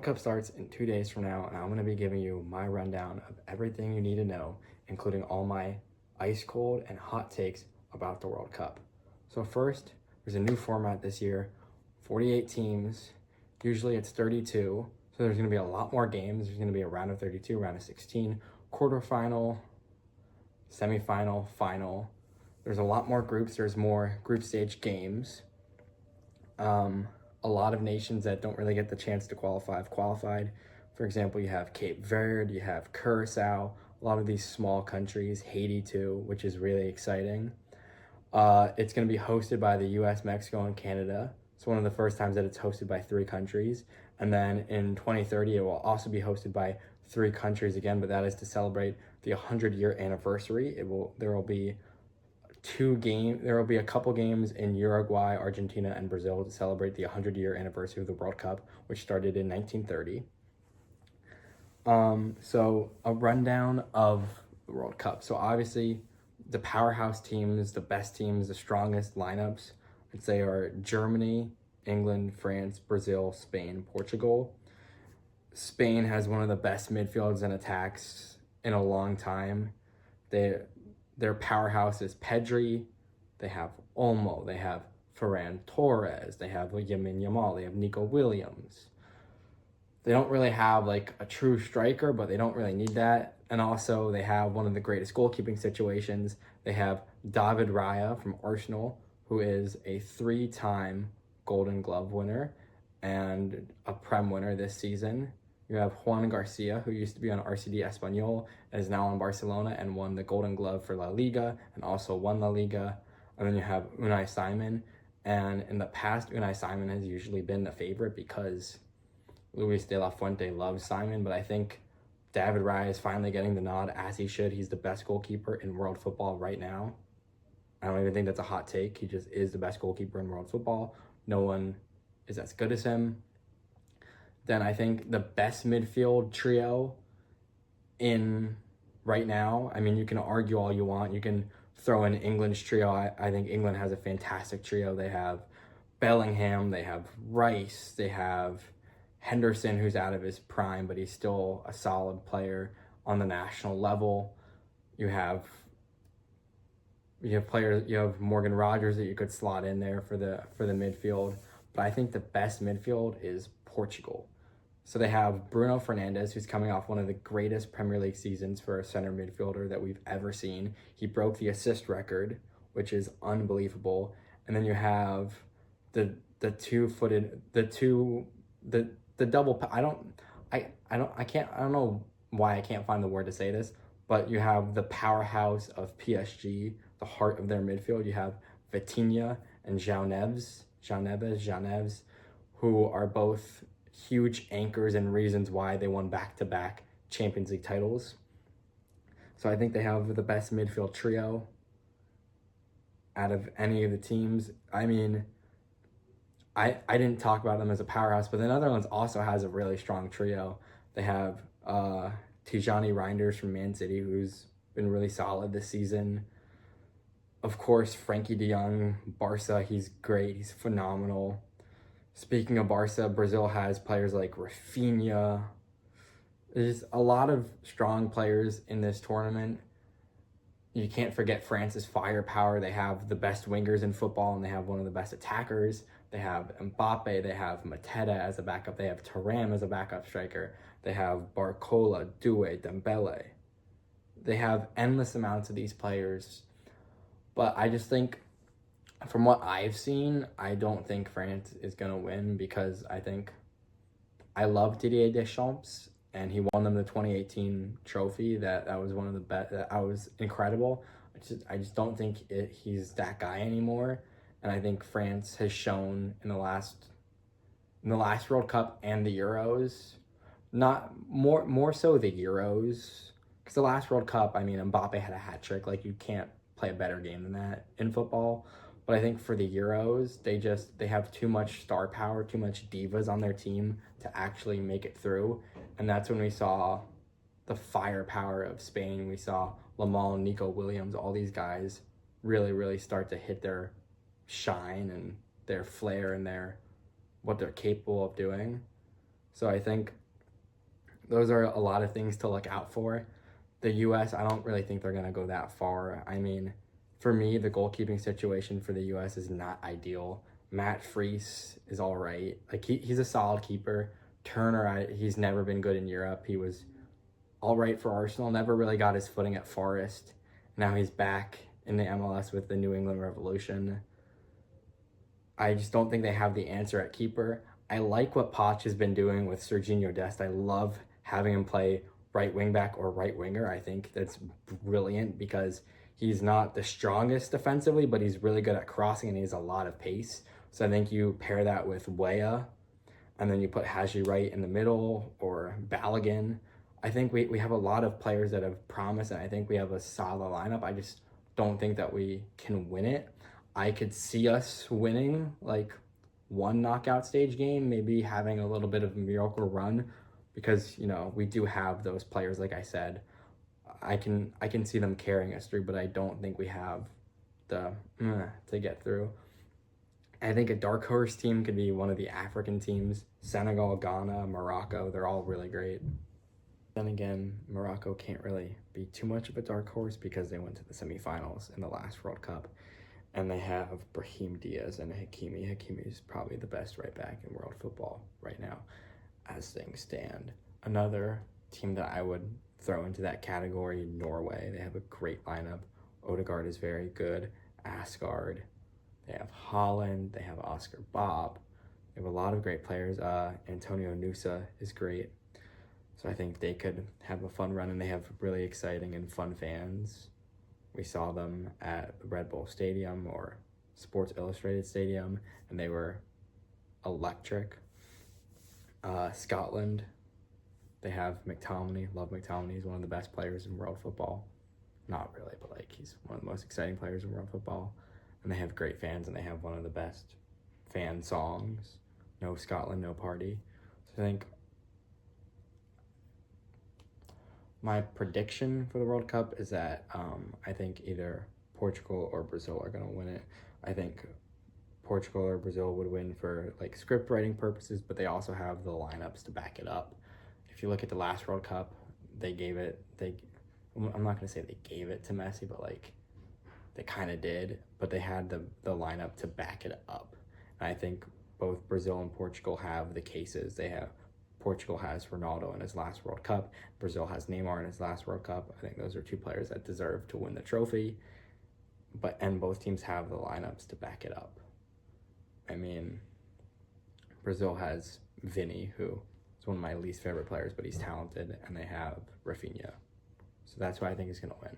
Cup starts in 2 days from now, and I'm going to be giving you my rundown of everything you need to know, including all my ice cold and hot takes about the World Cup. So first, there's a new format this year, 48 teams. Usually it's 32, so there's going to be a lot more games. There's going to be a round of 32, round of 16, quarterfinal, semifinal, final. There's a lot more groups. There's more group stage games. A lot of nations that don't really get the chance to qualify have qualified. For example, you have Cape Verde, you have Curacao, a lot of these small countries, Haiti too, which is really exciting. It's going to be hosted by the US, Mexico, and Canada. It's one of the first times that it's hosted by 3 countries. And then in 2030, it will also be hosted by 3 countries again, but that is to celebrate the 100-year anniversary. There will be a couple games in Uruguay, Argentina, and Brazil to celebrate the 100-year anniversary of the World Cup, which started in 1930. So a rundown of the World Cup. So obviously, the powerhouse teams, the best teams, the strongest lineups, I'd say are Germany, England, France, Brazil, Spain, Portugal. Spain has one of the best midfields and attacks in a long time. Their powerhouse is Pedri. They have Olmo. They have Ferran Torres. They have Lamine Yamal. They have Nico Williams. They don't really have like a true striker, but they don't really need that. And also they have one of the greatest goalkeeping situations. They have David Raya from Arsenal, who is a 3-time Golden Glove winner and a Prem winner this season. You have Juan Garcia, who used to be on RCD Espanyol and is now on Barcelona and won the Golden Glove for La Liga and also won La Liga. And then you have Unai Simon. And in the past, Unai Simon has usually been the favorite because Luis de la Fuente loves Simon. But I think David Raya is finally getting the nod, as he should. He's the best goalkeeper in world football right now. I don't even think that's a hot take. He just is the best goalkeeper in world football. No one is as good as him. Then I think the best midfield trio in right now, I mean, you can argue all you want. You can throw in England's trio. I think England has a fantastic trio. They have Bellingham, they have Rice, they have Henderson, who's out of his prime, but he's still a solid player on the national level. You have players, you have Morgan Rogers that you could slot in there for the midfield. But I think the best midfield is Portugal. So they have Bruno Fernandes, who's coming off one of the greatest Premier League seasons for a center midfielder that we've ever seen. He broke the assist record, which is unbelievable. And then you have the double. I don't know why I can't find the word to say this, but you have the powerhouse of PSG, the heart of their midfield. You have Vitinha and João Neves, who are both huge anchors and reasons why they won back-to-back Champions League titles. So I think they have the best midfield trio out of any of the teams. I mean, I didn't talk about them as a powerhouse, but the Netherlands also has a really strong trio. They have Tijani Reinders from Man City, who's been really solid this season. Of course, Frankie de Jong, Barca, he's great. He's phenomenal. Speaking of Barca, Brazil has players like Rafinha. There's a lot of strong players in this tournament. You can't forget France's firepower. They have the best wingers in football, and they have one of the best attackers. They have Mbappe. They have Mateta as a backup. They have Thuram as a backup striker. They have Barcola, Doué, Dembele. They have endless amounts of these players. But I just think, from what I've seen, I don't think France is going to win because I love Didier Deschamps, and he won them the 2018 trophy. That was one of the best. That was incredible. I just don't think he's that guy anymore. And I think France has shown in the last World Cup and the Euros, not more so the Euros, because the last World Cup, I mean, Mbappe had a hat trick. Like, you can't play a better game than that in football. But I think for the Euros, they have too much star power, too much divas on their team to actually make it through. And that's when we saw the firepower of Spain. We saw Lamine, Nico Williams, all these guys really, really start to hit their shine and their flair and what they're capable of doing. So I think those are a lot of things to look out for. The U.S., I don't really think they're going to go that far. I mean, for me, the goalkeeping situation for the U.S. is not ideal. Matt Freese is all right. Like, he's a solid keeper. Turner, he's never been good in Europe. He was all right for Arsenal, never really got his footing at Forest. Now he's back in the MLS with the New England Revolution. I just don't think they have the answer at keeper. I like what Poch has been doing with Serginho Dest. I love having him play right wing back or right winger. I think that's brilliant because he's not the strongest defensively, but he's really good at crossing and he has a lot of pace. So I think you pair that with Weah and then you put Haji Wright in the middle or Balogun. I think we have a lot of players that have promise and I think we have a solid lineup. I just don't think that we can win it. I could see us winning like one knockout stage game, maybe having a little bit of a miracle run because, you know, we do have those players, like I said. I can see them carrying us through, but I don't think we have the to get through. I think a dark horse team could be one of the African teams. Senegal, Ghana, Morocco, they're all really great. Then again, Morocco can't really be too much of a dark horse because they went to the semifinals in the last World Cup. And they have Brahim Diaz and Hakimi. Hakimi is probably the best right back in world football right now as things stand. Another team that I would throw into that category, Norway. They have a great lineup. Odegaard is very good. Asgard. They have Holland. They have Oscar Bob. They have a lot of great players. Antonio Nusa is great. So I think they could have a fun run, and they have really exciting and fun fans. We saw them at the Red Bull Stadium or Sports Illustrated Stadium, and they were electric. Scotland, they have McTominay. Love McTominay. He's one of the best players in world football. Not really, but like he's one of the most exciting players in world football. And they have great fans, and they have one of the best fan songs. No Scotland, no party. So I think my prediction for the World Cup is that I think either Portugal or Brazil are going to win it. I think Portugal or Brazil would win for like script writing purposes, but they also have the lineups to back it up. If you look at the last World Cup, I'm not going to say they gave it to Messi, but like they kind of did, but they had the lineup to back it up. And I think both Brazil and Portugal have the cases. Portugal has Ronaldo in his last World Cup. Brazil has Neymar in his last World Cup. I think those are two players that deserve to win the trophy. And both teams have the lineups to back it up. I mean, Brazil has Vini, who is one of my least favorite players, but he's talented, and they have Rafinha. So that's who I think is going to win.